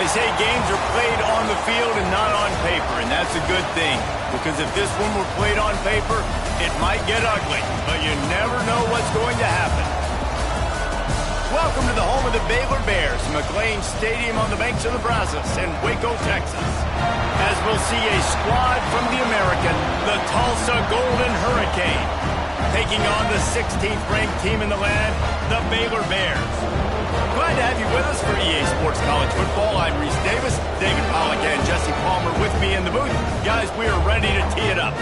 always say games are played on the field and not on paper, and that's a good thing. Because if this one were played on paper, it might get ugly, but you never know what's going to happen. Welcome to the home of the Baylor Bears, McLean Stadium on the banks of the Brazos in Waco, Texas. As we'll see a squad from the American, the Tulsa Golden Hurricane, taking on the 16th ranked team in the land, the Baylor Bears. Glad to have you with us for EA Sports College Football. I'm Reese Davis, David Pollack and Jesse Palmer with me in the booth. Guys, we are ready to tee it up.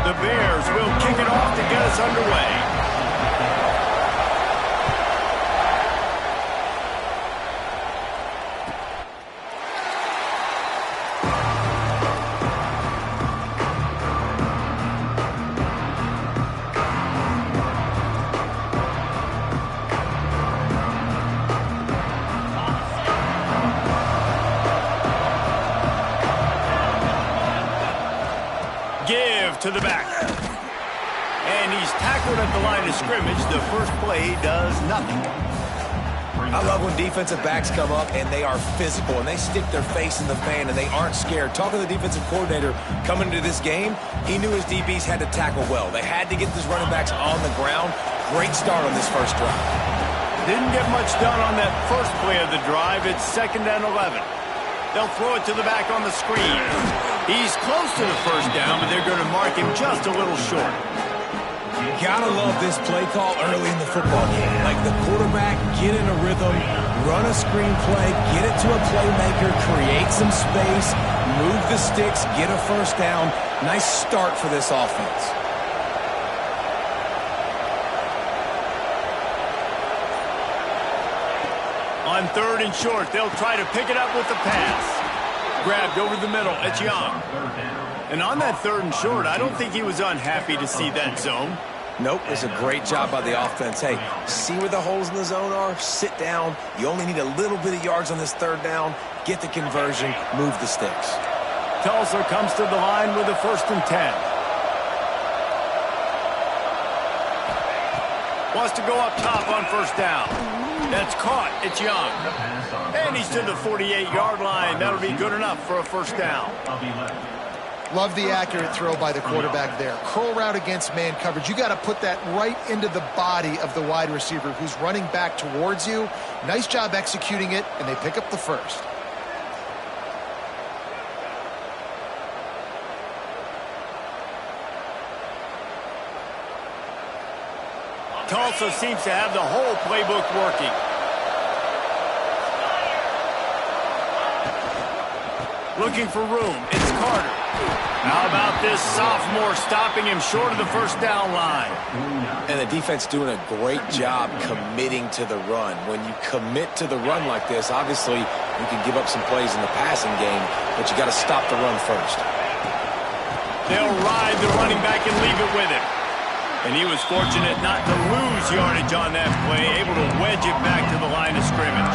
The Bears will kick it off to get us underway. Give to the back. And he's tackled at the line of scrimmage. The first play does nothing. I love when defensive backs come up and they are physical and they stick their face in the fan and they aren't scared. Talking to the defensive coordinator coming into this game, he knew his DBs had to tackle well. They had to get these running backs on the ground. Great start on this first drive. Didn't get much done on that first play of the drive. It's 2nd and 11. They'll throw it to the back on the screen. He's close to the first down, but they're going to mark him just a little short. Gotta love this play call early in the football game. Like the quarterback, get in a rhythm, run a screen play, get it to a playmaker, create some space, move the sticks, get a first down. Nice start for this offense. On 3rd and short, they'll try to pick it up with the pass. Grabbed over the middle, it's Young. And on that 3rd and short, I don't think he was unhappy to see that zone. Nope, it's a great job by the offense. Hey, see where the holes in the zone are? Sit down. You only need a little bit of yards on this 3rd down. Get the conversion, move the sticks. Tulsa comes to the line with a 1st and 10. Wants to go up top on 1st down. That's caught. It's Young. And he's to the 48-yard line. That'll be good enough for a 1st down. Love the accurate throw by the quarterback there. Curl route against man coverage. You got to put that right into the body of the wide receiver who's running back towards you. Nice job executing it, and they pick up the 1st. Tulsa seems to have the whole playbook working. Looking for room. It's Carter. How about this sophomore stopping him short of the 1st down line? And the defense doing a great job committing to the run. When you commit to the run like this, obviously you can give up some plays in the passing game, but you got to stop the run first. They'll ride the running back and leave it with him. And he was fortunate not to lose yardage on that play, able to wedge it back to the line of scrimmage.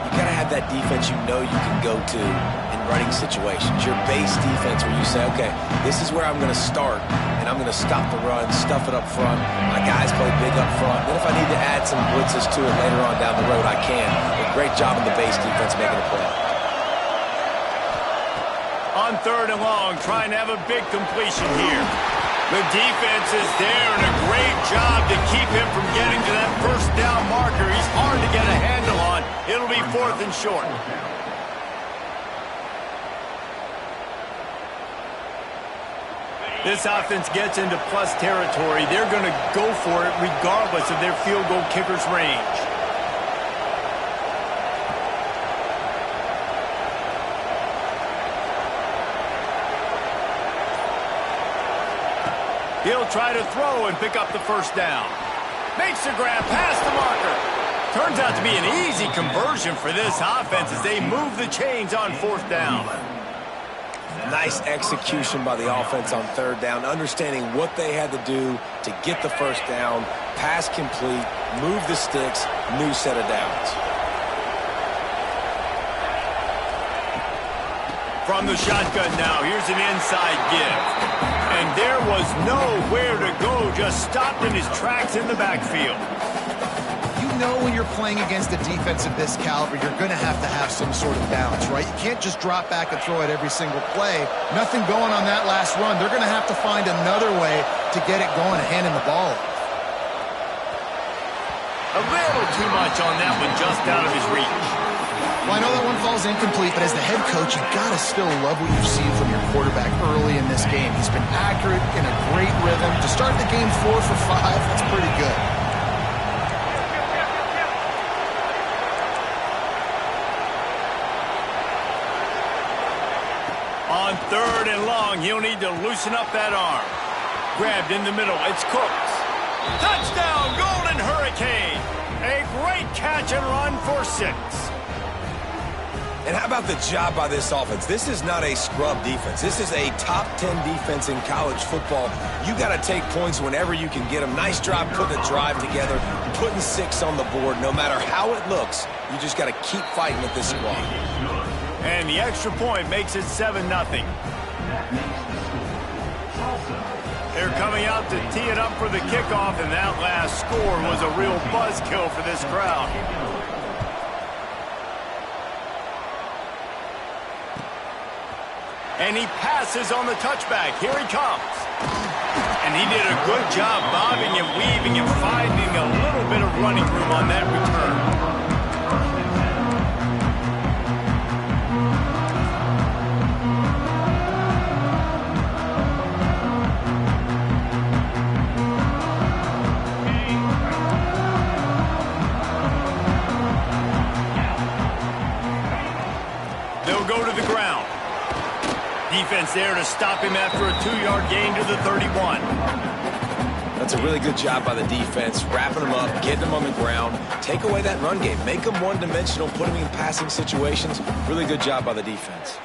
You got to have that defense you know you can go to in running situations. Your base defense where you say, okay, this is where I'm going to start, and I'm going to stop the run, stuff it up front. My guys play big up front. Then if I need to add some blitzes to it later on down the road, I can. But great job in the base defense making a play. On 3rd and long, trying to have a big completion here. The defense is there, and a great job to keep him from getting to that 1st down marker. He's hard to get a handle on. It'll be 4th and short. This offense gets into plus territory. They're going to go for it regardless of their field goal kicker's range. He'll try to throw and pick up the 1st down. Makes the grab past the marker. Turns out to be an easy conversion for this offense as they move the chains on 4th down. Nice execution by the offense on 3rd down, understanding what they had to do to get the 1st down, pass complete, move the sticks, new set of downs. From the shotgun now, here's an inside give. And there was nowhere to go, just stopped in his tracks in the backfield. You know when you're playing against a defense of this caliber, you're going to have some sort of balance, right? You can't just drop back and throw it every single play. Nothing going on that last run. They're going to have to find another way to get it going and handing the ball off. A little too much on that one, just out of his reach. Well, I know that one falls incomplete, but as the head coach, you've got to still love what you've seen from your quarterback early in this game. He's been accurate, in a great rhythm. To start the game 4 for 5, that's pretty good. On 3rd and long, he'll need to loosen up that arm. Grabbed in the middle, it's Cooks. Touchdown, Golden Hurricane! A great catch and run for 6. And how about the job by this offense? This is not a scrub defense. This is a top 10 defense in college football. You got to take points whenever you can get them. Nice job putting a drive together, putting 6 on the board. No matter how it looks, you just got to keep fighting with this squad. And the extra point makes it 7-0. They're coming out to tee it up for the kickoff, and that last score was a real buzzkill for this crowd. And he passes on the touchback. Here he comes. And he did a good job bobbing and weaving and finding a little bit of running room on that return. They'll go to the ground. Defense there to stop him after a 2-yard gain to the 31. That's a really good job by the defense, wrapping them up, getting them on the ground, take away that run game, make them one-dimensional, put them in passing situations. Really good job by the defense.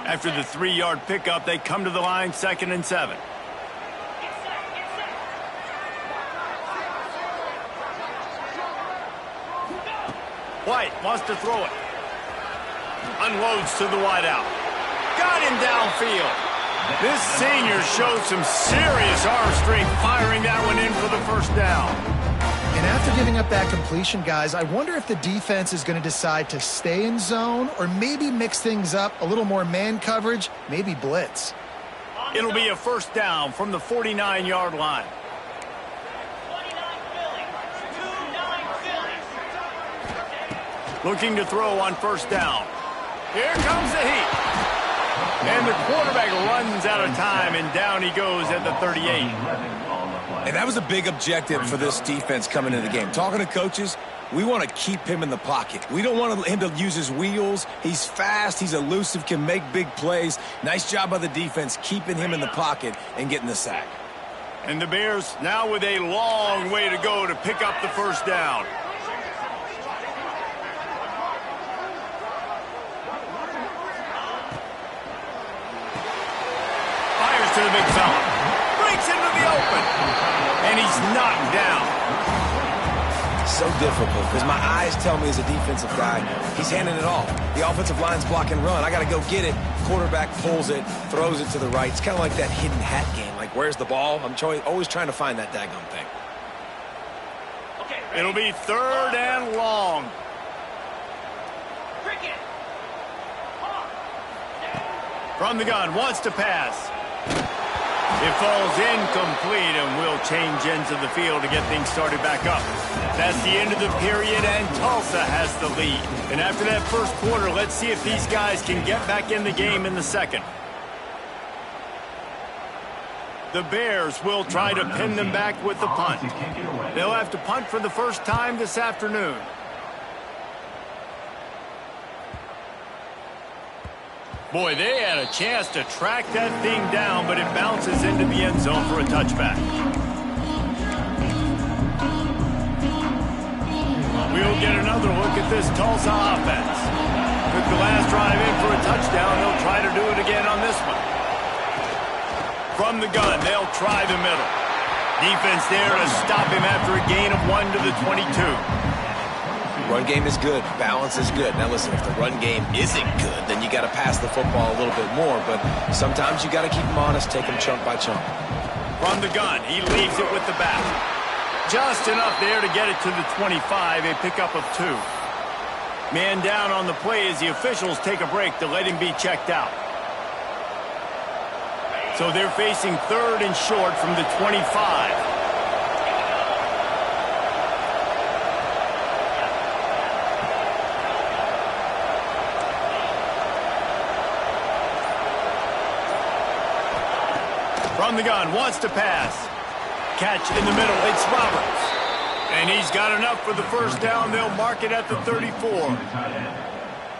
After the 3-yard pickup, they come to the line, 2nd and 7. White wants to throw it. Unloads to the wideout. Got him downfield. This senior showed some serious arm strength firing that one in for the first down. And after giving up that completion, guys, I wonder if the defense is going to decide to stay in zone or maybe mix things up, a little more man coverage, maybe blitz. It'll be a first down from the 49-yard line. Looking to throw on first down. Here comes the heat. And the quarterback runs out of time, and down he goes at the 38. And that was a big objective for this defense coming into the game. Talking to coaches, we want to keep him in the pocket. We don't want him to use his wheels. He's fast, he's elusive, can make big plays. Nice job by the defense keeping him in the pocket and getting the sack. And the Bears now with a long way to go to pick up the first down. To the big fella. Breaks into the open. And he's knocked down. So difficult because my eyes tell me as a defensive guy, he's handing it off. The offensive line's block and run. I got to go get it. Quarterback pulls it, throws it to the right. It's kind of like that hidden hat game. Like, where's the ball? I'm always trying to find that daggone thing. It'll be 3rd and long. From the gun, wants to pass. It falls incomplete, and we'll change ends of the field to get things started back up. That's the end of the period, and Tulsa has the lead. And after that first quarter, let's see if these guys can get back in the game in the second. The Bears will try to pin them back with the punt. They'll have to punt for the first time this afternoon. Boy, they had a chance to track that thing down, but it bounces into the end zone for a touchback. We'll get another look at this Tulsa offense. Took the last drive in for a touchdown. They'll try to do it again on this one. From the gun, they'll try the middle. Defense there to stop him after a gain of 1 to the 22. Run game is good. Balance is good. Now listen, if the run game isn't good, then you got to pass the football a little bit more. But sometimes you got to keep them honest, take them chunk by chunk. From the gun, he leaves it with the back. Just enough there to get it to the 25, a pickup of 2. Man down on the play as the officials take a break to let him be checked out. So they're facing 3rd and short from the 25. From the gun, wants to pass. Catch in the middle, it's Roberts. And he's got enough for the first down. They'll mark it at the 34.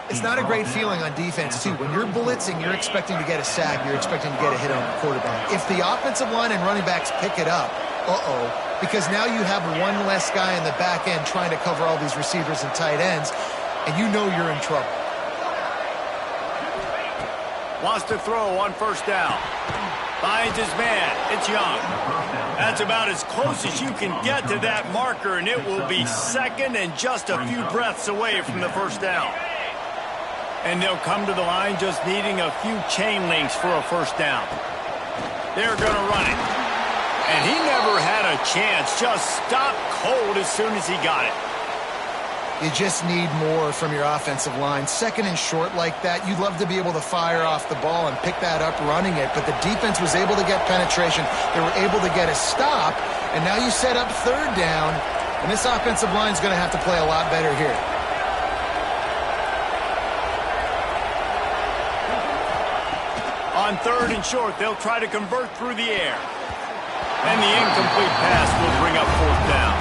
It's not a great feeling on defense, too. When you're blitzing, you're expecting to get a sack. You're expecting to get a hit on the quarterback. If the offensive line and running backs pick it up, because now you have one less guy in the back end trying to cover all these receivers and tight ends, and you know you're in trouble. Wants to throw on first down. Finds his man. It's Young. That's about as close as you can get to that marker, and it will be second and just a few breaths away from the first down. And they'll come to the line just needing a few chain links for a first down. They're going to run it. And he never had a chance. Just stopped cold as soon as he got it. You just need more from your offensive line. 2nd and short like that, you'd love to be able to fire off the ball and pick that up running it, but the defense was able to get penetration. They were able to get a stop, and now you set up 3rd down, and this offensive line is going to have to play a lot better here. On 3rd and short, they'll try to convert through the air. And the incomplete pass will bring up 4th down.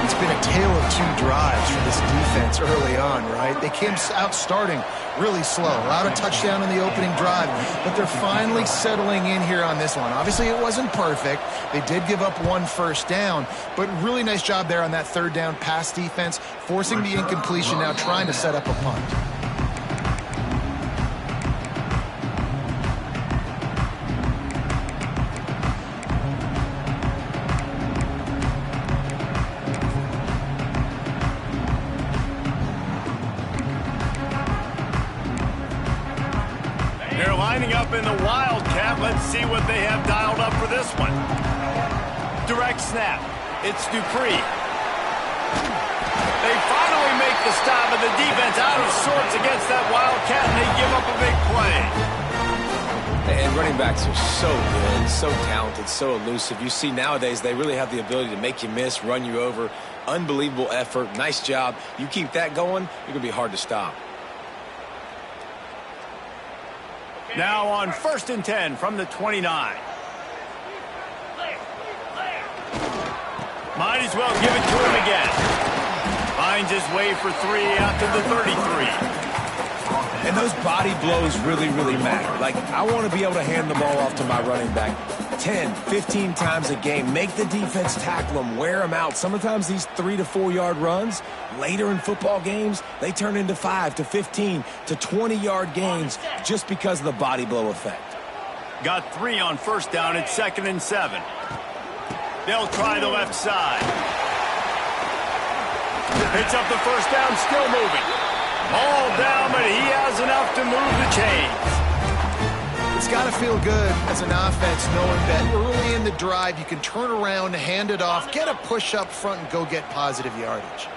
It's been a tale of 2 drives for this defense early on, right? They came out starting really slow. Allowed a touchdown in the opening drive, but they're finally settling in here on this one. Obviously, it wasn't perfect. They did give up 1 first down, but really nice job there on that 3rd down pass defense, forcing the incompletion, now trying to set up a punt. Up in the Wildcat. Let's see what they have dialed up for this one. Direct snap. It's Dupree. They finally make the stop, and the defense out of sorts against that Wildcat, and they give up a big play. And running backs are so good, so talented, so elusive. You see nowadays they really have the ability to make you miss, run you over. Unbelievable effort. Nice job. You keep that going, you're going to be hard to stop. Now on 1st and 10 from the 29. Might as well give it to him again. Finds his way for 3 out to the 33. And those body blows really, really matter. Like, I want to be able to hand the ball off to my running back 10, 15 times a game. Make the defense tackle them, wear them out. Sometimes these 3 to 4 yard runs, later in football games, they turn into 5 to 15 to 20 yard gains just because of the body blow effect. Got 3 on first down at 2nd and 7. They'll try the left side. Picks up the first down, still moving. All down, but he has enough to move the chains. It's got to feel good as an offense knowing that early in the drive you can turn around, hand it off, get a push up front, and go get positive yardage.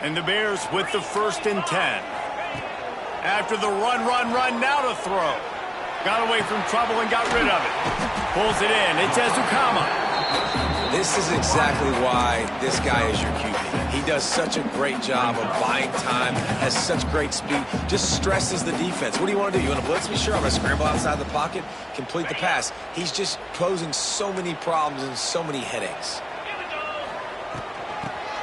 And the Bears with the 1st and 10. After the run, now to throw. Got away from trouble and got rid of it. Pulls it in. It's Ezukama. This is exactly why this guy is your QB. He does such a great job of buying time, has such great speed, just stresses the defense. What do you want to do? You want to blitz me? Sure, I'm going to scramble outside the pocket, complete the pass. He's just posing so many problems and so many headaches.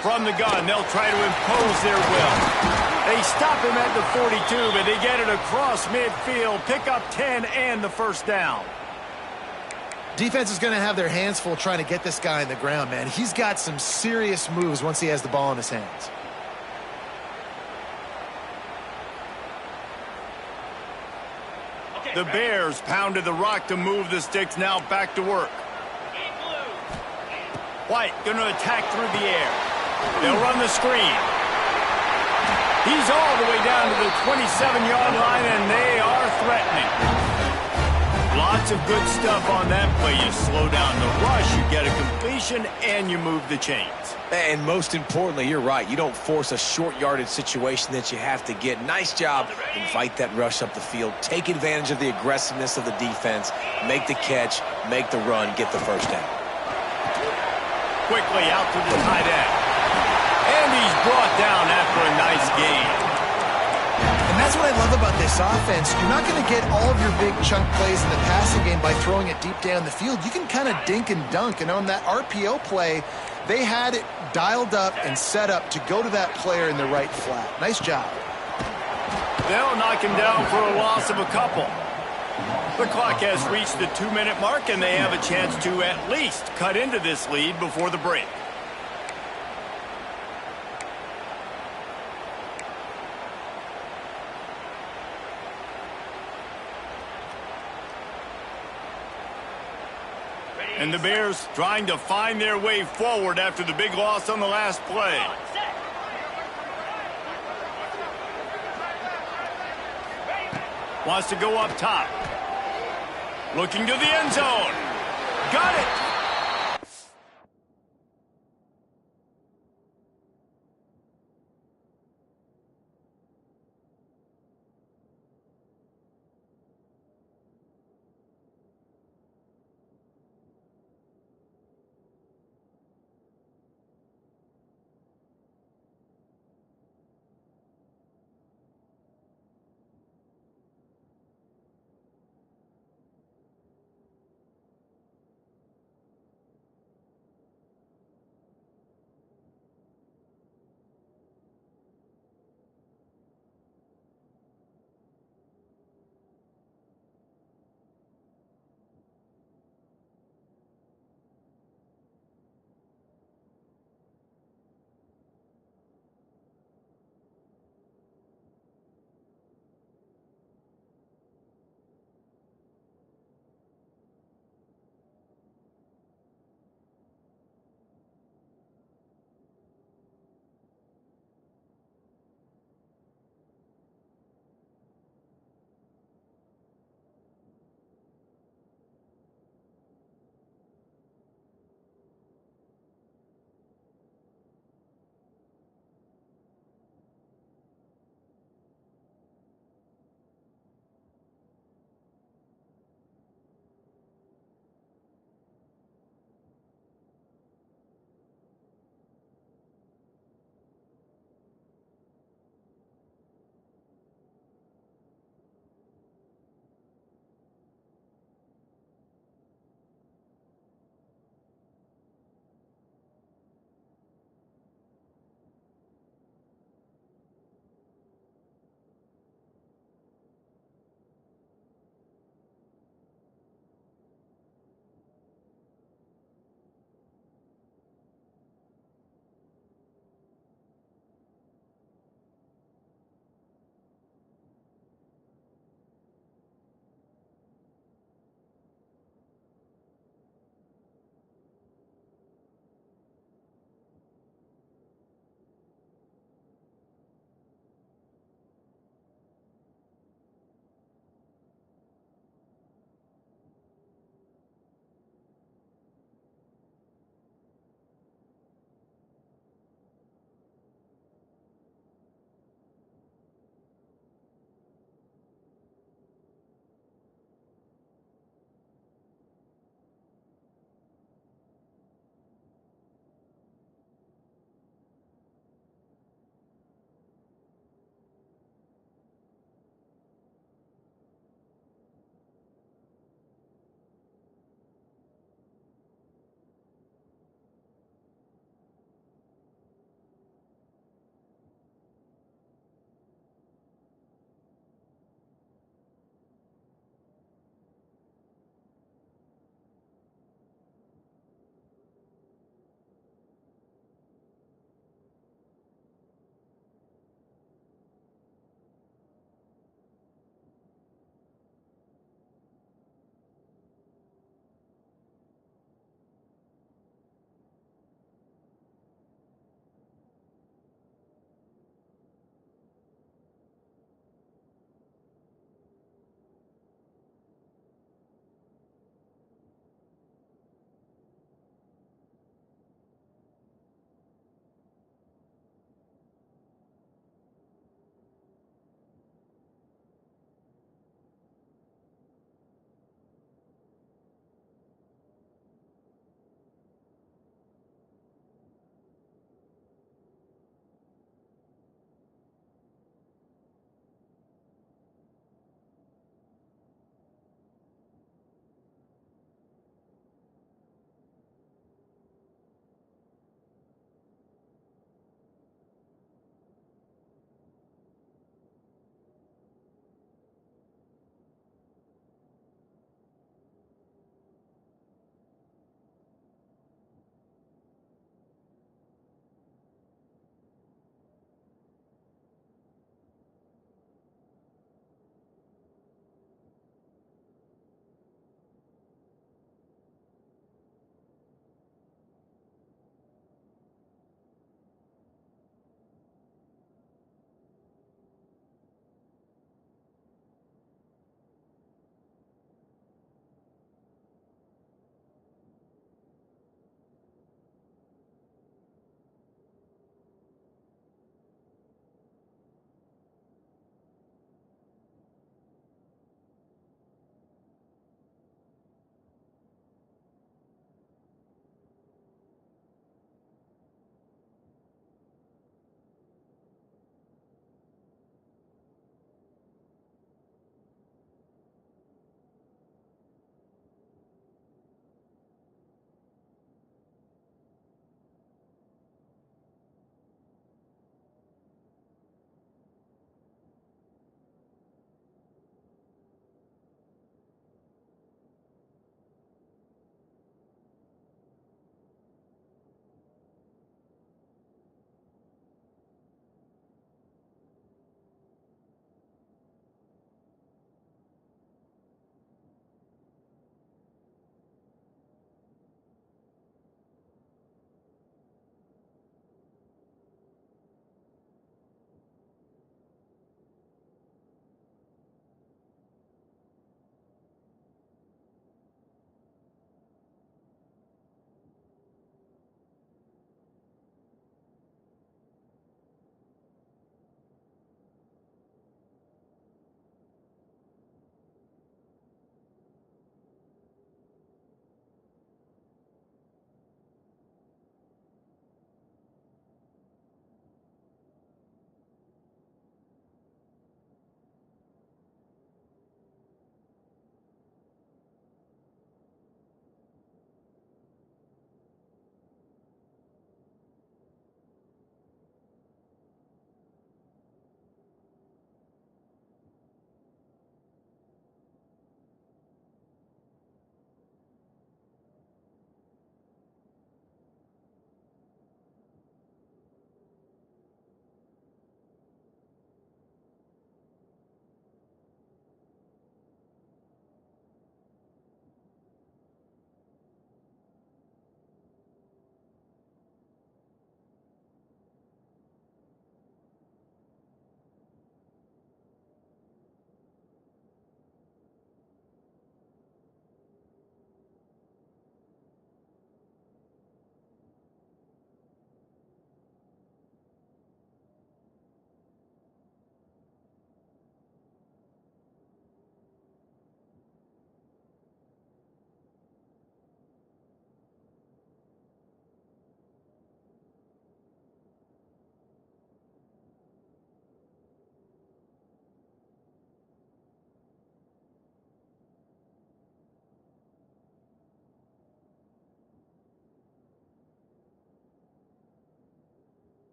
From the gun, they'll try to impose their will. They stop him at the 42, but they get it across midfield, pick up 10 and the first down. Defense is going to have their hands full trying to get this guy on the ground, man. He's got some serious moves once he has the ball in his hands. The Bears pounded the rock to move the sticks, now back to work. White going to attack through the air. They'll run the screen. He's all the way down to the 27-yard line, and they are threatening. Lots of good stuff on that play. You slow down the rush, you get a completion, and you move the chains. And most importantly, you're right. You don't force a short yardage situation that you have to get. Nice job. Invite that rush up the field. Take advantage of the aggressiveness of the defense. Make the catch. Make the run. Get the first down. Quickly out to the tight end. And he's brought down after a nice gain. And that's what I love about this offense. You're not going to get all of your big chunk plays in the passing game by throwing it deep down the field. You can kind of dink and dunk. And on that RPO play, they had it dialed up and set up to go to that player in the right flat. Nice job. They'll knock him down for a loss of a couple. The clock has reached the 2-minute mark, and they have a chance to at least cut into this lead before the break. And the Bears trying to find their way forward after the big loss on the last play. Wants to go up top. Looking to the end zone. Got it.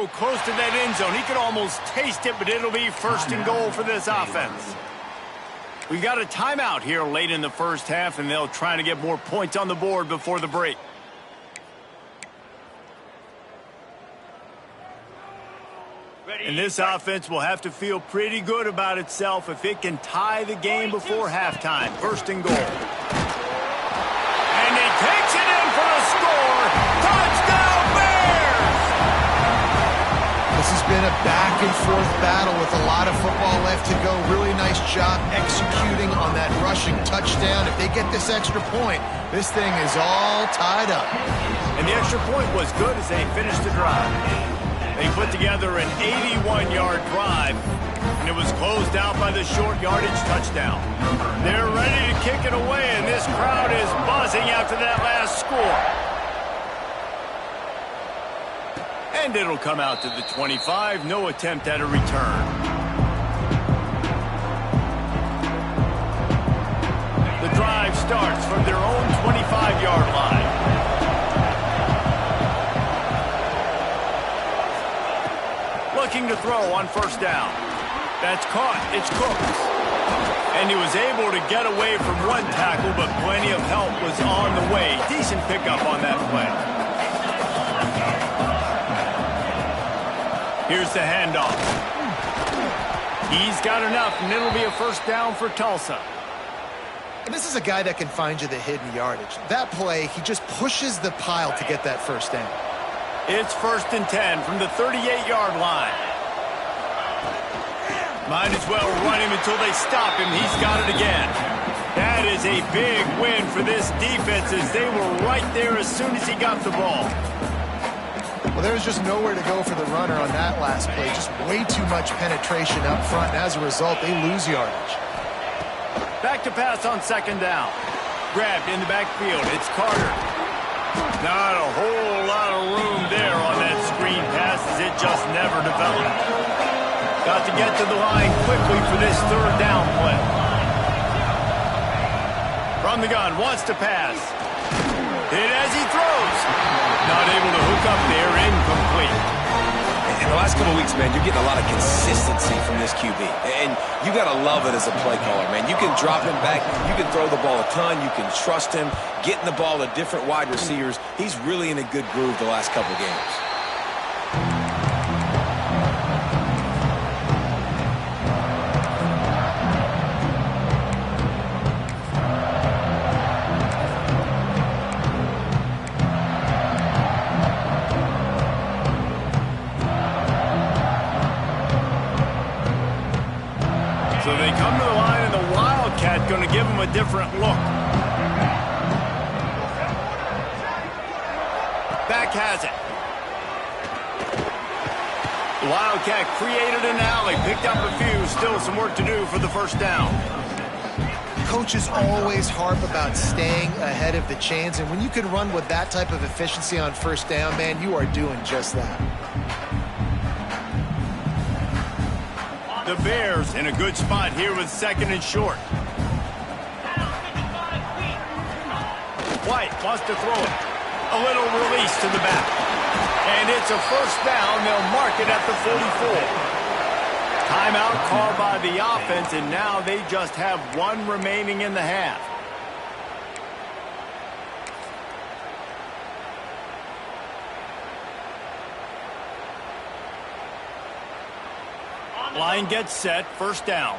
so close to that end zone. He could almost taste it, but it'll be first and goal for this offense. We got a timeout here late in the first half, and they'll try to get more points on the board before the break. And this offense will have to feel pretty good about itself if it can tie the game before halftime. First and goal. And he takes it in for the score. Touchdown, Bears! This has been a back-and-forth battle with a lot of football left to go. Really nice job executing on that rushing touchdown. If they get this extra point, this thing is all tied up. And the extra point was good as they finished the drive. They put together an 81-yard drive, and it was closed out by the short yardage touchdown. They're ready to kick it away, and this crowd is buzzing after that last score. And it'll come out to the 25. No attempt at a return. The drive starts from their own 25-yard line. Looking to throw on first down. That's caught. It's Cooks. And he was able to get away from one tackle, but plenty of help was on the way. Decent pickup on that play. Here's the handoff. He's got enough, and it'll be a first down for Tulsa. And this is a guy that can find you the hidden yardage. That play, he just pushes the pile to get that first down. It's first and 10 from the 38-yard line. Might as well run him until they stop him. He's got it again. That is a big win for this defense as they were right there as soon as he got the ball. Well, there's just nowhere to go for the runner on that last play. Just way too much penetration up front, and as a result, they lose yardage. Back to pass on second down. Grabbed in the backfield. It's Carter. Not a whole lot of room there on that screen pass as it just never developed. Got to get to the line quickly for this third down play. From the gun, wants to pass. Hit as he throws. Not able to hook up there, incomplete. In the last couple of weeks, man, you're getting a lot of consistency from this QB. And you got to love it as a play caller, man. You can drop him back. You can throw the ball a ton. You can trust him. Getting the ball to different wide receivers. He's really in a good groove the last couple games. So they come to the line, and the Wildcat going to give them a different look. Back has it. The Wildcat created an alley, picked up a few, still some work to do for the first down. Coaches always harp about staying ahead of the chains, and when you can run with that type of efficiency on first down, man, you are doing just that. The Bears in a good spot here with second and short. White wants to throw it. A little release to the back. And it's a first down. They'll mark it at the 44. Timeout called by the offense, and now they just have one remaining in the half. Line gets set, first down.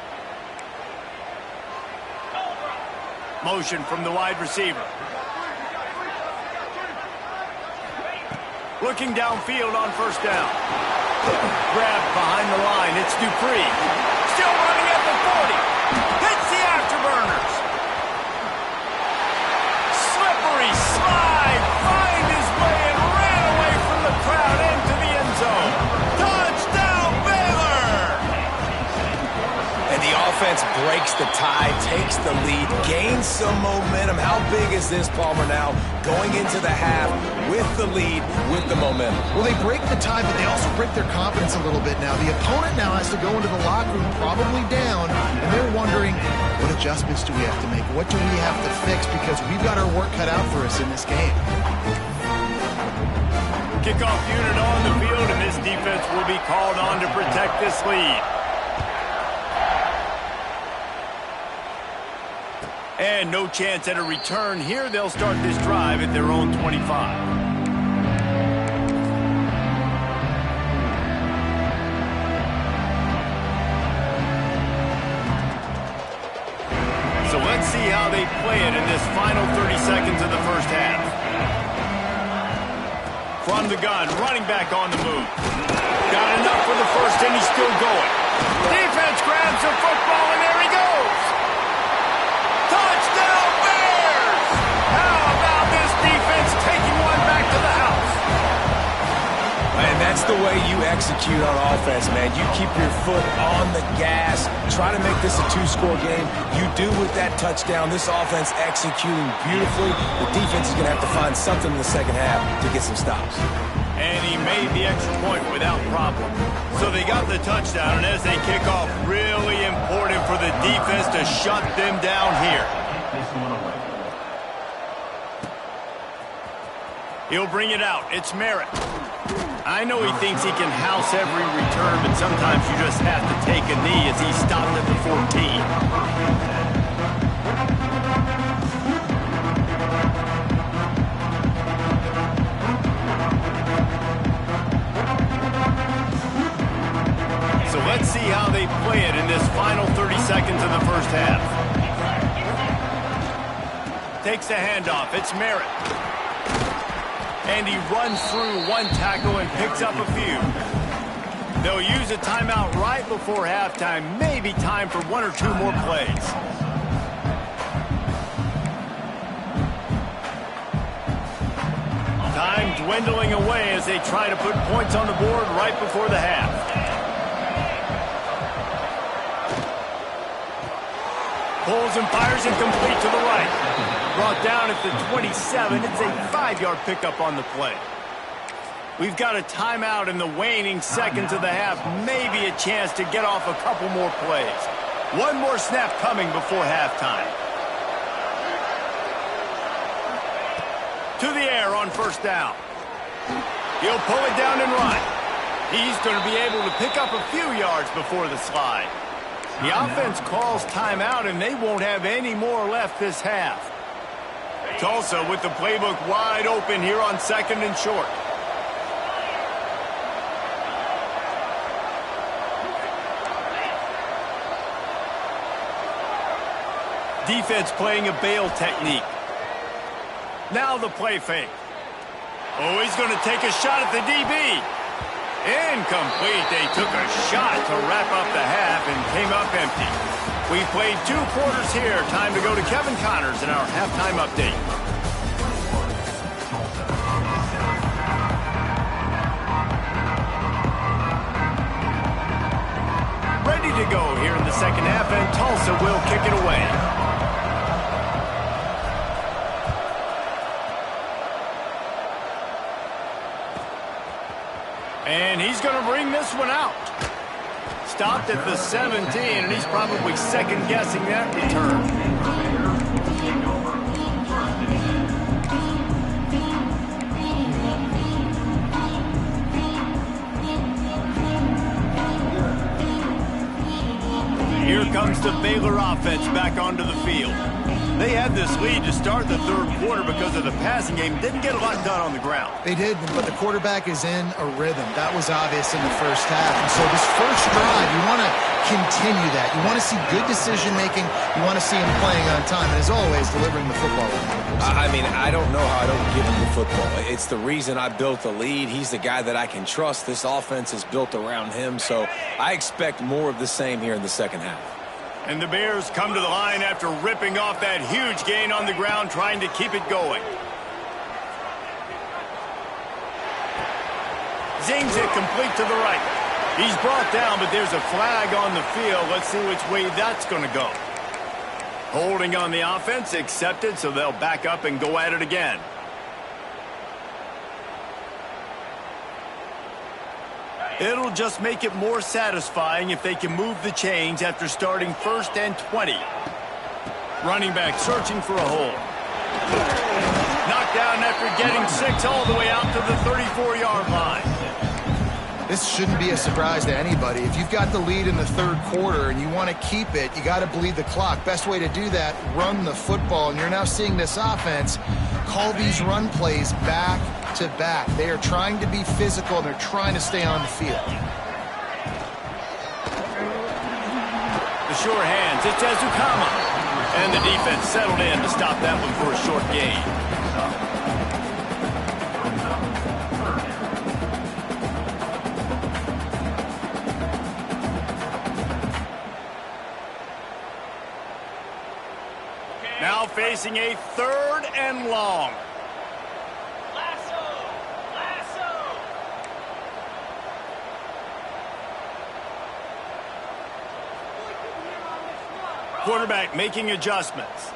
Motion from the wide receiver. Looking downfield on first down. Grabbed behind the line, it's Dupree. Still running at the 40. Hits the afterburners. Slippery slide, find his way and ran away from the crowd into the end zone. Touchdown, Baylor! And the offense breaks the tie, takes the lead, gains some momentum. How big is this, Palmer, now? Going into the half with the lead, with the momentum. Well, they break the tie, but they also break their confidence a little bit now. The opponent now has to go into the locker room probably down, and they're wondering, what adjustments do we have to make? What do we have to fix? Because we've got our work cut out for us in this game. Kickoff unit on the field, and this defense will be called on to protect this lead. And no chance at a return here. They'll start this drive at their own 25. So let's see how they play it in this final 30 seconds of the first half. From the gun, running back on the move. Got enough for the first, and he's still going. Defense grabs the football, and there he goes. Touchdown Bears! How about this defense taking one back to the house? Man, that's the way you execute on offense, man. You keep your foot on the gas. Try to make this a two-score game. You do with that touchdown. This offense executing beautifully. The defense is going to have to find something in the second half to get some stops. And he made the extra point without problem. So they got the touchdown, and as they kick off, really important for the defense to shut them down here. He'll bring it out. It's Merritt. I know he thinks he can house every return, but sometimes you just have to take a knee as he stopped at the 14. So let's see how they play it in this final 30 seconds of the first half. Takes the handoff. It's Merritt. And he runs through one tackle and picks up a few. They'll use a timeout right before halftime. Maybe time for one or two more plays. Time dwindling away as they try to put points on the board right before the half. Pulls and fires incomplete to the right. Brought down at the 27. It's a 5-yard pickup on the play. We've got a timeout in the waning seconds of the half. Maybe a chance to get off a couple more plays. One more snap coming before halftime. To the air on first down. He'll pull it down and run. He's going to be able to pick up a few yards before the slide. The offense calls timeout, and they won't have any more left this half. Tulsa with the playbook wide open here on second and short. Defense playing a bail technique. Now the play fake. Oh, he's going to take a shot at the DB. Incomplete. They took a shot to wrap up the half and came up empty. We played 2 quarters here. Time to go to Kevin Connors in our halftime update. Ready to go here in the second half, and Tulsa will kick it away. And he's going to bring this one out. Stopped at the 17, and he's probably second-guessing that return. Here comes the Baylor offense back onto the field. They had this lead to start the third quarter because of the passing game. Didn't get a lot done on the ground. They did, but the quarterback is in a rhythm. That was obvious in the first half. And so this first drive, you want to continue that. You want to see good decision-making. You want to see him playing on time. And as always, delivering the football. I mean, I don't know how I don't give him the football. It's the reason I built the lead. He's the guy that I can trust. This offense is built around him. So I expect more of the same here in the second half. And the Bears come to the line after ripping off that huge gain on the ground, trying to keep it going. Zings it complete to the right. He's brought down, but there's a flag on the field. Let's see which way that's going to go. Holding on the offense, accepted, so they'll back up and go at it again. It'll just make it more satisfying if they can move the chains after starting 1st and 20. Running back searching for a hole. Knocked down after getting 6 all the way out to the 34-yard line. This shouldn't be a surprise to anybody. If you've got the lead in the third quarter and you want to keep it, you got to bleed the clock. Best way to do that, run the football. And you're now seeing this offense call these run plays back to back. They are trying to be physical, and they're trying to stay on the field. The sure hands, it's Azukama. And the defense settled in to stop that one for a short gain. Now facing a 3rd and long. Quarterback making adjustments.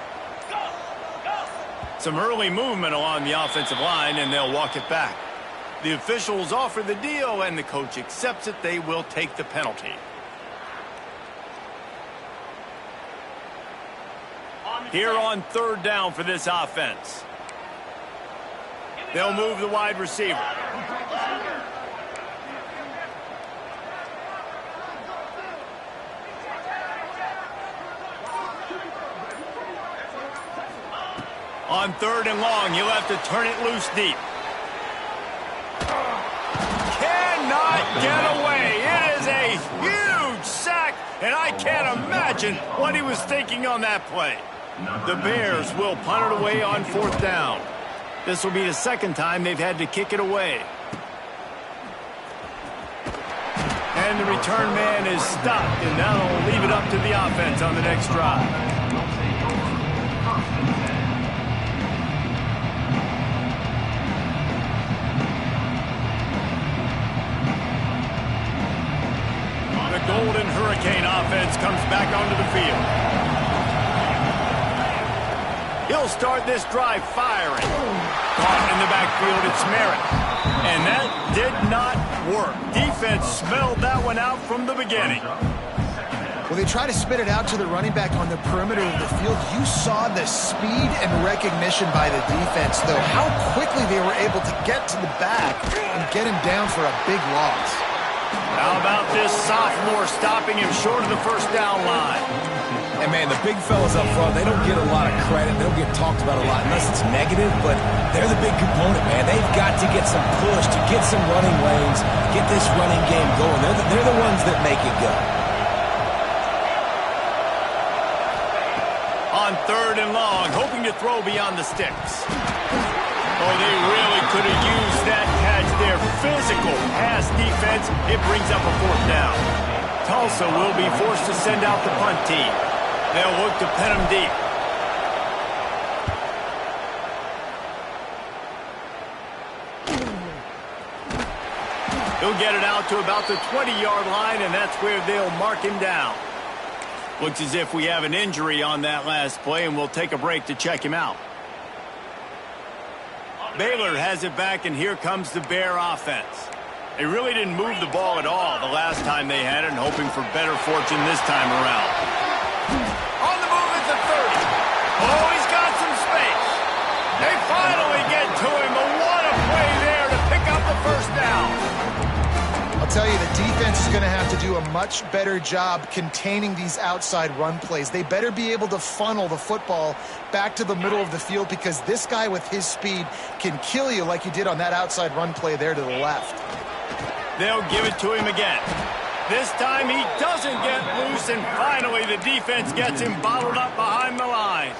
Some early movement along the offensive line, and they'll walk it back. The officials offer the deal, and the coach accepts it. They will take the penalty. Here on 3rd down for this offense. They'll move the wide receiver. On 3rd and long, he'll have to turn it loose deep. Cannot get away. It is a huge sack, and I can't imagine what he was thinking on that play. The Bears will punt it away on 4th down. This will be the 2nd time they've had to kick it away. And the return man is stopped, and now they'll leave it up to the offense on the next drive. The Golden Hurricane offense comes back onto the field. He'll start this drive firing. Caught in the backfield, it's Merritt. And that did not work. Defense smelled that one out from the beginning. Well, they try to spit it out to the running back on the perimeter of the field. You saw the speed and recognition by the defense, though, how quickly they were able to get to the back and get him down for a big loss. How about this sophomore stopping him short of the 1st down line? And, man, the big fellas up front, they don't get a lot of credit. They don't get talked about a lot unless it's negative, but they're the big component, man. They've got to get some push, to get some running lanes, get this running game going. They're the ones that make it go. On 3rd and long, hoping to throw beyond the sticks. Oh, they really could have used that catch there. Physical pass defense. It brings up a 4th down. Tulsa will be forced to send out the punt team. They'll look to pin him deep. He'll get it out to about the 20-yard line, and that's where they'll mark him down. Looks as if we have an injury on that last play, and we'll take a break to check him out. Baylor has it back, and here comes the Bear offense. They really didn't move the ball at all the last time they had it, and hoping for better fortune this time around. On the move at the 30. Oh, he's got some space. They finally get to him, but what a play there to pick up the 1st down. I'll tell you, the defense is going to have to do a much better job containing these outside run plays. They better be able to funnel the football back to the middle of the field, because this guy with his speed can kill you like he did on that outside run play there to the left. They'll give it to him again. This time he doesn't get loose, and finally the defense gets him bottled up behind the line.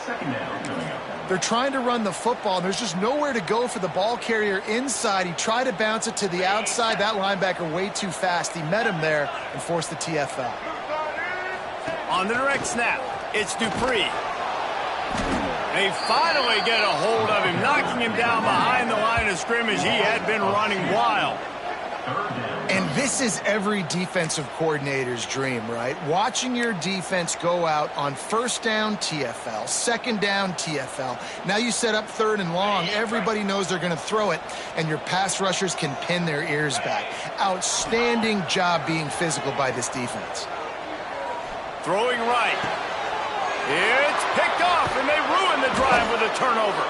They're trying to run the football, and there's just nowhere to go for the ball carrier inside. He tried to bounce it to the outside. That linebacker way too fast. He met him there and forced the TFL. On the direct snap, it's Dupree. They finally get a hold of him, knocking him down behind the line of scrimmage. He had been running wild. And this is every defensive coordinator's dream, right? Watching your defense go out on 1st down, TFL, 2nd down, TFL. Now you set up 3rd and long. Everybody knows they're going to throw it, and your pass rushers can pin their ears back. Outstanding job being physical by this defense. Throwing right. It's picked off, and they ruin the drive with a turnover.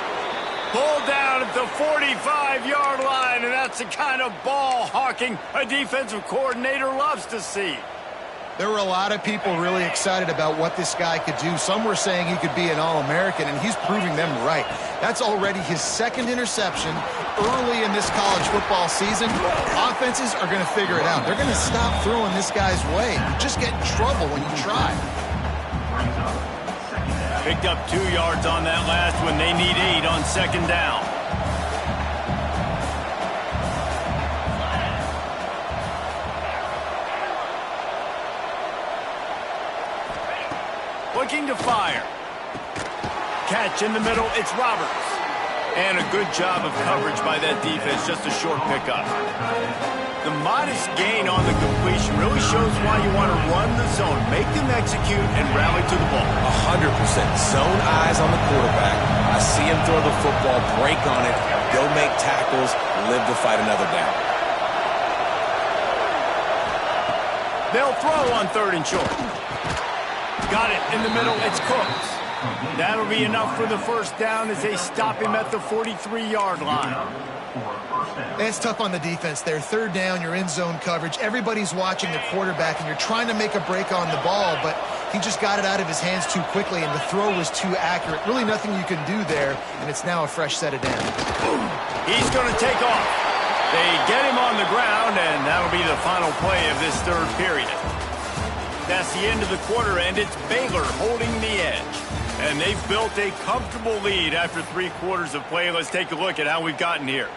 Pulled down at the 45-yard line, and that's the kind of ball-hawking a defensive coordinator loves to see. There were a lot of people really excited about what this guy could do. Some were saying he could be an All-American, and he's proving them right. That's already his second interception early in this college football season. Offenses are going to figure it out. They're going to stop throwing this guy's way. You just get in trouble when you try. Picked up 2 yards on that last one. They need 8 on second down. Looking to fire. Catch in the middle. It's Roberts. And a good job of coverage by that defense. Just a short pickup. The modest gain on the completion really shows why you want to run the zone. Make them execute and rally to the ball. 100%. Zone eyes on the quarterback. I see him throw the football, break on it, go make tackles, live to fight another down. They'll throw on 3rd and short. Got it in the middle. It's Cooks. That'll be enough for the first down as they stop him at the 43-yard line. It's tough on the defense there. 3rd down, you're in zone coverage. Everybody's watching the quarterback, and you're trying to make a break on the ball, but he just got it out of his hands too quickly, and the throw was too accurate. Really nothing you can do there, and it's now a fresh set of downs. He's going to take off. They get him on the ground, and that'll be the final play of this 3rd period. That's the end of the quarter, and it's Baylor holding the edge. And they've built a comfortable lead after 3 quarters of play. Let's take a look at how we've gotten here.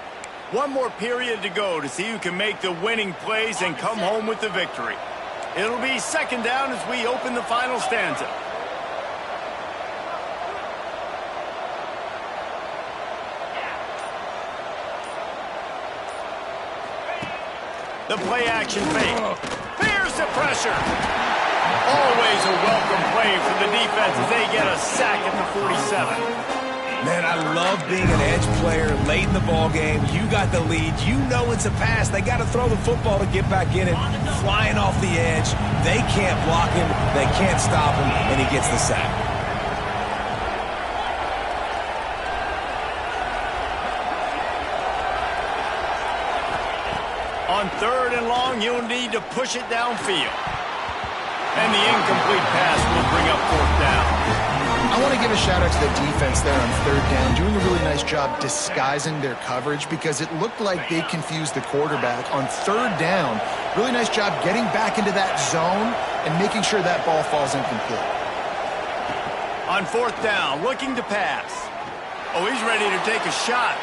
1 more period to go to see who can make the winning plays and come home with the victory. It'll be second down as we open the final stanza. The play action fake. Here's the pressure. Always a welcome play for the defense as they get a sack at the 47. Man, I love being an edge player late in the ball game. You got the lead. You know it's a pass. They got to throw the football to get back in it. Flying off the edge. They can't block him. They can't stop him, and he gets the sack. On 3rd and long, you'll need to push it downfield. And the incomplete pass will bring up 4th down. I want to give a shout-out to the defense there on 3rd down, doing a really nice job disguising their coverage because it looked like they confused the quarterback. On 3rd down, really nice job getting back into that zone and making sure that ball falls incomplete. On 4th down, looking to pass. Oh, he's ready to take a shot.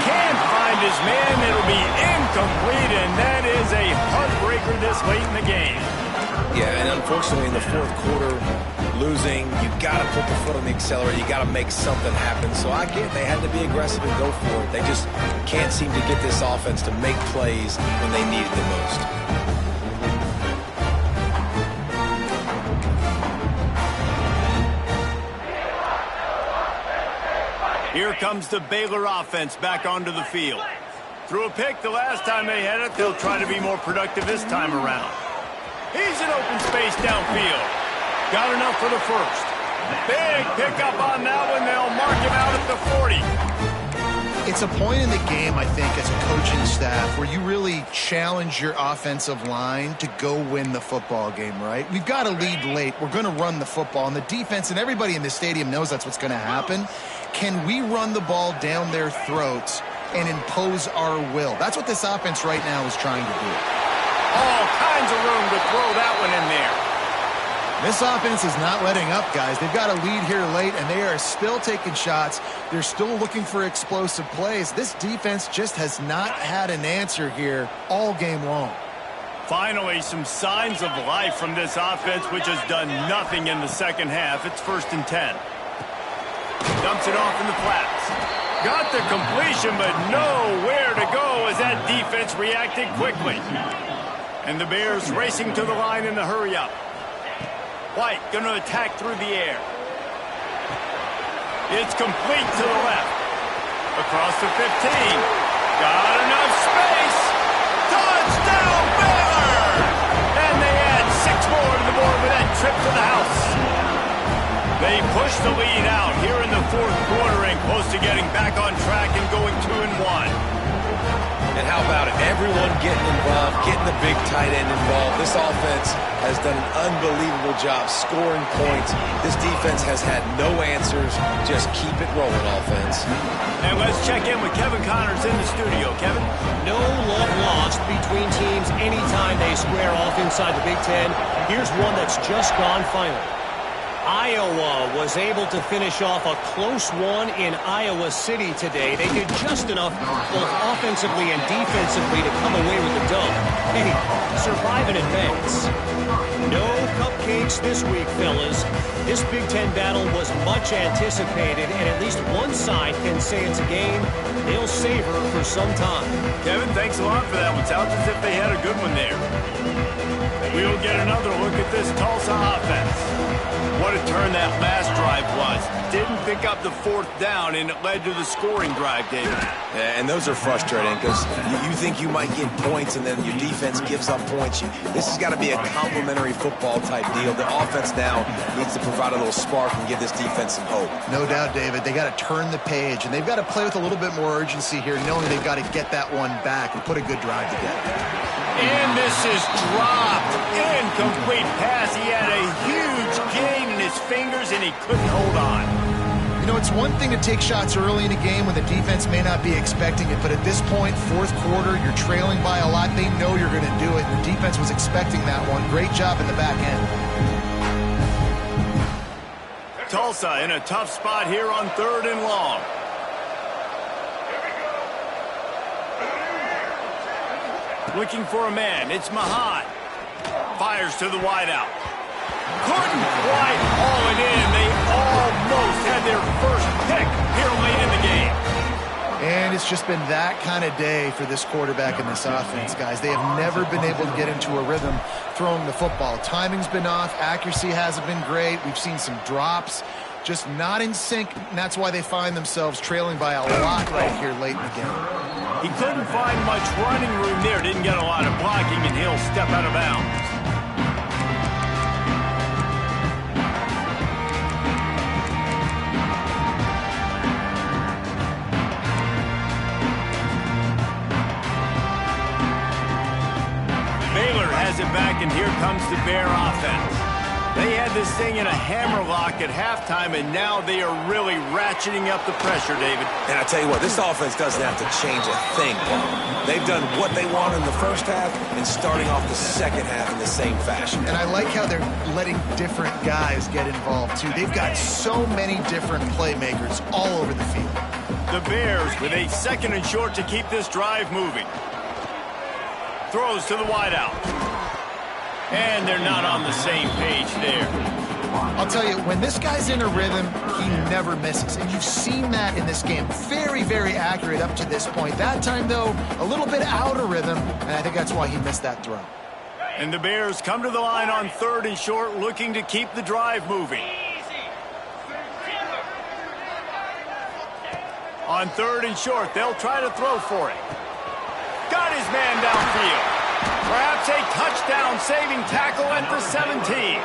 Can't find his man. It'll be incomplete, and that is a heartbreaker this late in the game. Yeah, and unfortunately in the 4th quarter, losing, you got to put the foot on the accelerator. You got to make something happen. So I get they had to be aggressive and go for it. They just can't seem to get this offense to make plays when they need it the most. Here comes the Baylor offense back onto the field. Threw a pick the last time they had it. They'll try to be more productive this time around. He's in open space downfield. Got enough for the first. Big pickup on that one. They'll mark him out at the 40. It's a point in the game, I think, as a coaching staff where you really challenge your offensive line to go win the football game, right? We've got a lead late. We're going to run the football. And the defense and everybody in the stadium knows that's what's going to happen. Can we run the ball down their throats and impose our will? That's what this offense right now is trying to do. All kinds of room to throw that one in there. This offense is not letting up, guys. They've got a lead here late, and they are still taking shots. They're still looking for explosive plays. This defense just has not had an answer here all game long. Finally, some signs of life from this offense, which has done nothing in the second half. It's 1st and 10. Dumps it off in the flats. Got the completion, but nowhere to go as that defense reacted quickly. And the Bears racing to the line in the hurry-up. White going to attack through the air. It's complete to the left. Across the 15. Got enough space. Touchdown, Baylor! And they add 6 more to the board with that trip to the house. They push the lead out here in the 4th quarter everyone getting involved, getting the big tight end involved. This offense has done an unbelievable job scoring points. This defense has had no answers. Just keep it rolling, offense. And let's check in with Kevin Connors in the studio. Kevin? No love lost between teams anytime they square off inside the Big Ten. Here's one that's just gone final. Iowa was able to finish off a close one in Iowa City today. They did just enough both offensively and defensively to come away with the dub. Hey, survive and advance. No cupcakes this week, fellas. This Big Ten battle was much anticipated, and at least one side can say it's a game they'll savor for some time. Kevin, thanks a lot for that one. Sounds as if they had a good one there. We'll get another look at this Tulsa offense. What a turn that last drive was. Didn't pick up the fourth down, and it led to the scoring drive, David. Yeah, and those are frustrating because you think you might get points, and then your defense gives up points. This has got to be a complementary football type deal. The offense now needs to provide a little spark and give this defense some hope. No doubt, David. They got to turn the page, and they've got to play with a little bit more urgency here, knowing they've got to get that one back and put a good drive together. And this is dropped. Incomplete pass. He had a huge gain in his fingers, and he couldn't hold on. You know, it's one thing to take shots early in a game when the defense may not be expecting it, but at this point, fourth quarter, you're trailing by a lot. They know you're going to do it. The defense was expecting that one. Great job in the back end. Tulsa in a tough spot here on 3rd and long. Looking for a man. It's Mahan. Fires to the wideout. Couldn't quite haul it in. They almost had their first pick here late in the game. And it's just been that kind of day for this quarterback and this offense, guys. They have never been able to get into a rhythm throwing the football. Timing's been off. Accuracy hasn't been great. We've seen some drops. Just not in sync, and that's why they find themselves trailing by a lot right here late in the game. He couldn't find much running room there. Didn't get a lot of blocking, and he'll step out of bounds. Baylor has it back, and here comes the Bear offense. They had this thing in a hammerlock at halftime, and now they are really ratcheting up the pressure, David. And I tell you what, this offense doesn't have to change a thing, Paul. They've done what they want in the first half and starting off the second half in the same fashion. And I like how they're letting different guys get involved, too. They've got so many different playmakers all over the field. The Bears with a 2nd and short to keep this drive moving. Throws to the wideout. And they're not on the same page there. I'll tell you, when this guy's in a rhythm, he never misses. And you've seen that in this game. Very, very accurate up to this point. That time, though, a little bit out of rhythm, and I think that's why he missed that throw. And the Bears come to the line on 3rd and short, looking to keep the drive moving. On 3rd and short, they'll try to throw for it. Got his man downfield. Perhaps a touchdown-saving tackle at the 17.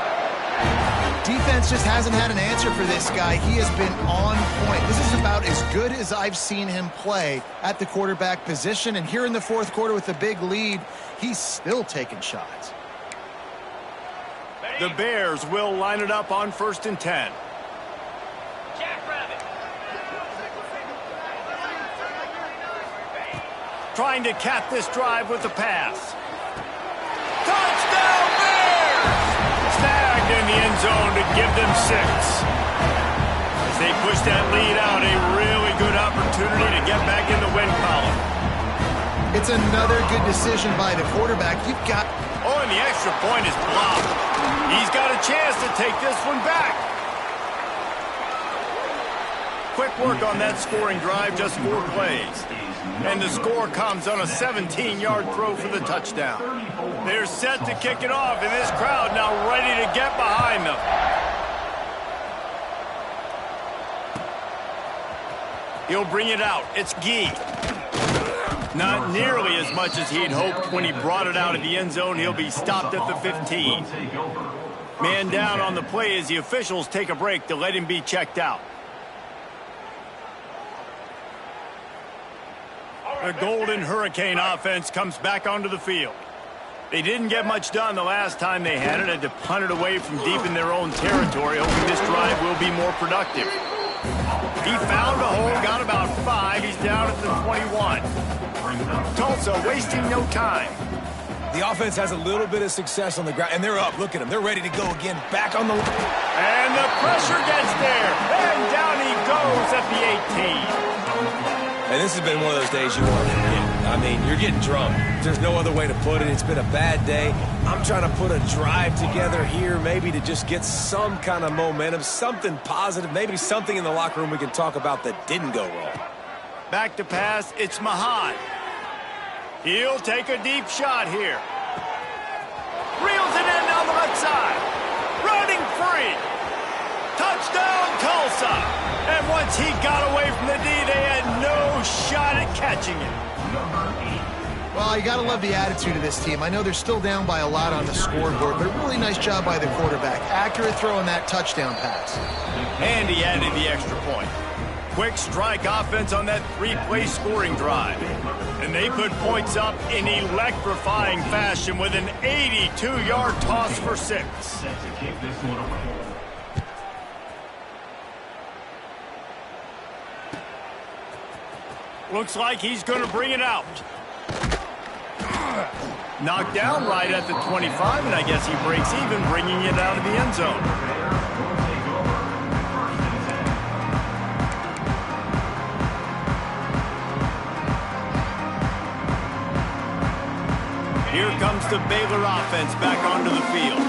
Defense just hasn't had an answer for this guy. He has been on point. This is about as good as I've seen him play at the quarterback position. And here in the fourth quarter with a big lead, he's still taking shots. The Bears will line it up on 1st and 10. Trying to cap this drive with the pass. Touchdown Bears! Snagged in the end zone to give them 6. As they push that lead out, a really good opportunity to get back in the win column. It's another good decision by the quarterback. You've got... Oh, and the extra point is blocked. He's got a chance to take this one back. Quick work on that scoring drive, just 4 plays. And the score comes on a 17-yard throw for the touchdown. They're set to kick it off, and this crowd now ready to get behind them. He'll bring it out. It's Gee. Not nearly as much as he'd hoped when he brought it out of the end zone. He'll be stopped at the 15. Man down on the play as the officials take a break to let him be checked out. The Golden Hurricane offense comes back onto the field. They didn't get much done the last time they had it. Had to punt it away from deep in their own territory, hoping this drive will be more productive. He found a hole, got about 5. He's down at the 21. Tulsa wasting no time. The offense has a little bit of success on the ground, and they're up. Look at them. They're ready to go again. Back on the line. And the pressure gets there. And down he goes at the 18. And this has been one of those days you want to forget. I mean, you're getting drunk. There's no other way to put it. It's been a bad day. I'm trying to put a drive together here, maybe to just get some kind of momentum, something positive, maybe something in the locker room we can talk about that didn't go wrong. Back to pass, it's Mahad. He'll take a deep shot here. Reels it in down the left side. Running free. Touchdown, Tulsa. And once he got away from the D, they had no shot at catching him. Well, you got to love the attitude of this team. I know they're still down by a lot on the scoreboard, but a really nice job by the quarterback. Accurate throw on that touchdown pass. And he added the extra point. Quick strike offense on that 3-play scoring drive. And they put points up in electrifying fashion with an 82-yard toss for 6. Looks like he's going to bring it out. Knocked down right at the 25, and I guess he breaks even, bringing it out of the end zone. Here comes the Baylor offense back onto the field.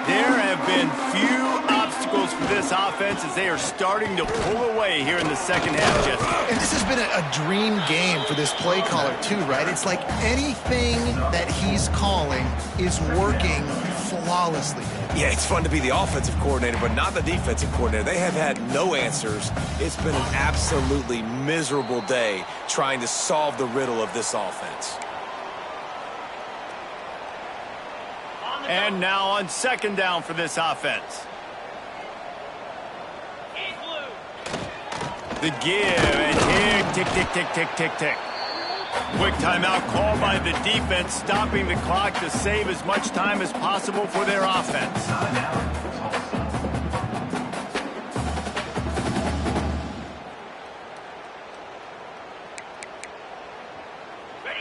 There have been few obstacles for this offense as they are starting to pull away here in the second half, Jesse. And this has been a dream game for this play caller, too, right? It's like anything that he's calling is working flawlessly. Yeah, it's fun to be the offensive coordinator, but not the defensive coordinator. They have had no answers. It's been an absolutely miserable day trying to solve the riddle of this offense. And now on second down for this offense. The give, and tick, tick, tick, tick, tick, tick. Quick timeout call by the defense, stopping the clock to save as much time as possible for their offense.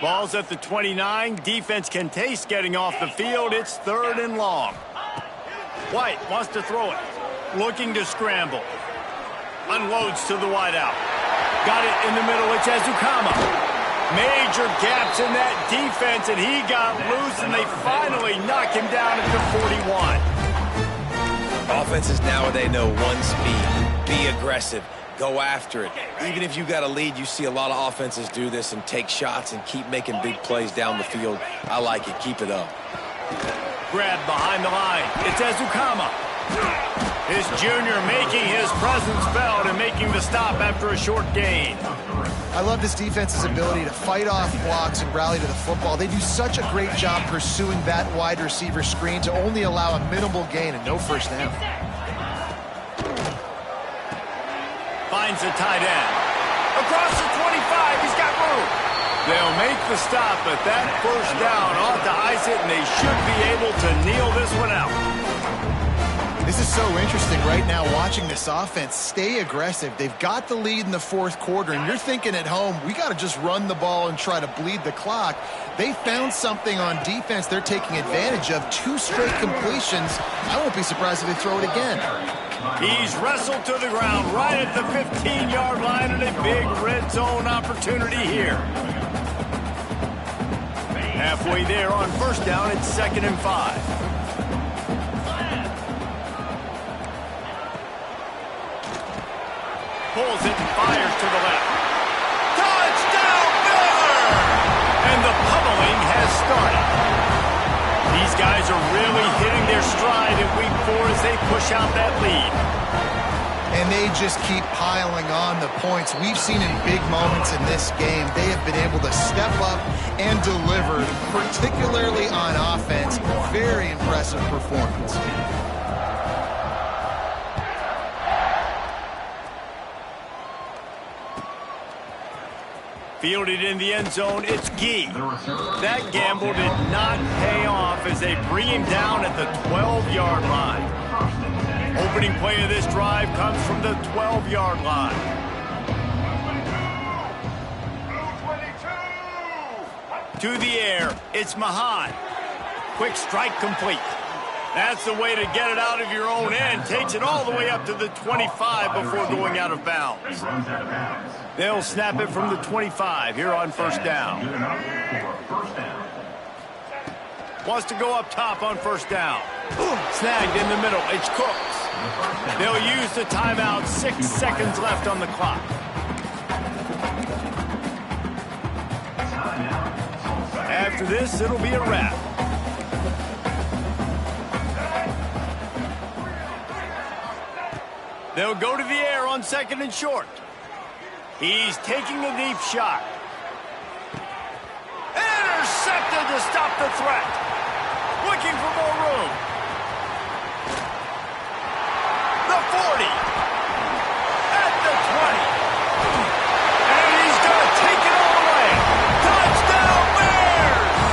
Ball's at the 29. Defense can taste getting off the field. It's 3rd and long. White wants to throw it. Looking to scramble. Unloads to the wideout. Got it in the middle. It's Ezukama. Major gaps in that defense, and he got loose, and they finally knock him down at the 41. Offenses nowadays know one speed. Be aggressive. Go after it. Even if you got a lead, you see a lot of offenses do this and take shots and keep making big plays down the field. I like it. Keep it up. Grab behind the line. It's Ezukama. His junior making his presence felt and making the stop after a short gain. I love this defense's ability to fight off blocks and rally to the football. They do such a great job pursuing that wide receiver screen to only allow a minimal gain and no first down. Finds a tight end. Across the 25, he's got room. They'll make the stop, but that first down ought to ice it, and they should be able to kneel this one out. This is so interesting right now, watching this offense stay aggressive. They've got the lead in the 4th quarter, and you're thinking at home, we got to just run the ball and try to bleed the clock. They found something on defense they're taking advantage of. 2 straight completions. I won't be surprised if they throw it again. He's wrestled to the ground right at the 15-yard line, and a big red zone opportunity here. Halfway there on first down, it's 2nd and 5. Pulls it and fires to the left. Touchdown, Baylor! And the pummeling has started. These guys are really hitting their stride in week 4 as they push out that lead. And they just keep piling on the points. We've seen in big moments in this game, they have been able to step up and deliver, particularly on offense. Very impressive performance. Fielded in the end zone, it's Gee. That gamble did not pay off as they bring him down at the 12-yard line. Opening play of this drive comes from the 12-yard line. To the air, it's Mahan. Quick strike complete. That's the way to get it out of your own end. Takes it all the way up to the 25 before going out of bounds. They'll snap it from the 25 here on first down. Wants to go up top on first down. Snagged in the middle. It's Cooks. They'll use the timeout. 6 seconds left on the clock. After this, it'll be a wrap. They'll go to the air on second and short. He's taking a deep shot. Intercepted to stop the threat. Looking for more room. The 40. At the 20. And he's going to take it all away. Touchdown Bears!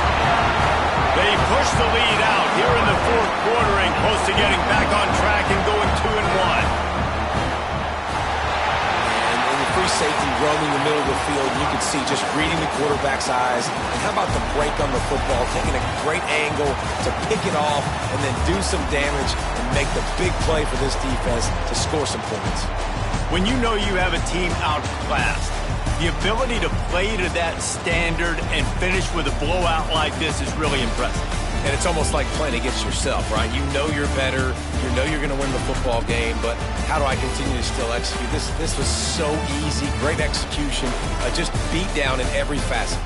They push the lead out here in the fourth quarter and close to getting back on track and going 2-1. Safety roaming the middle of the field. You can see just reading the quarterback's eyes. And how about the break on the football, taking a great angle to pick it off and then do some damage and make the big play for this defense to score some points. When you know you have a team outclassed, the ability to play to that standard and finish with a blowout like this is really impressive. And it's almost like playing against yourself, right? You know you're better. You know you're going to win the football game, but how do I continue to still execute? This was so easy. Great execution. Just beat down in every facet.